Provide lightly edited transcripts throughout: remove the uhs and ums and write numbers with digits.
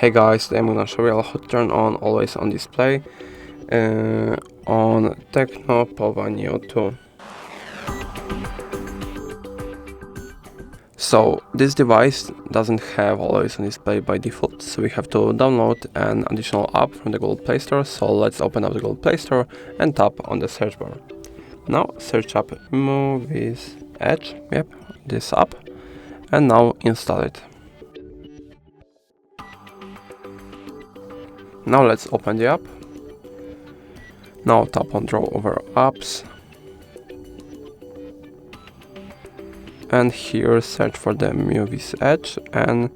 Hey guys, today I'm gonna show you how to turn on always on display on TECNO Pova Neo 2. So this device doesn't have always on display by default, so we have to download an additional app from the Google Play Store. So let's open up the Google Play Store and tap on the search bar. Now search up Movies Edge, this app, and now install it. Now let's open the app. Now tap on Draw over Apps. And here search for the Movies Edge and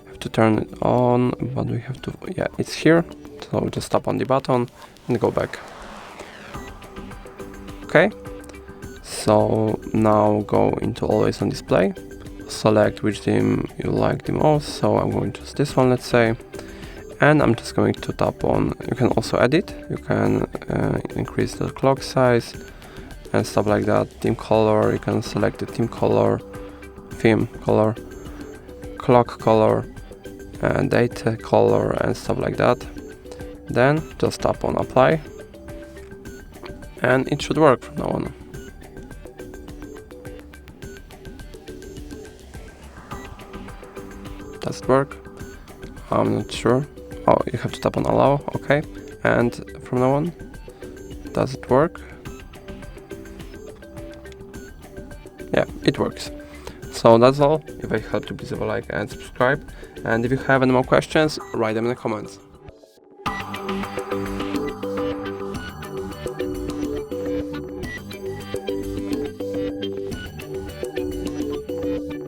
have to turn it on, but we have to, it's here. So just tap on the button and go back. Okay, so now go into always on display. Select which theme you like the most. So I'm going to choose this one, let's say. And I'm just going to tap on, you can also edit, you can increase the clock size and stuff like that. Theme color, you can select the theme color, clock color, and date color and stuff like that. Then just tap on apply and it should work from now on. Does it work? I'm not sure. Oh, you have to tap on allow, okay. And from now on, does it work? Yeah, it works. So that's all. If I helped you, please leave a like and subscribe. And if you have any more questions, write them in the comments.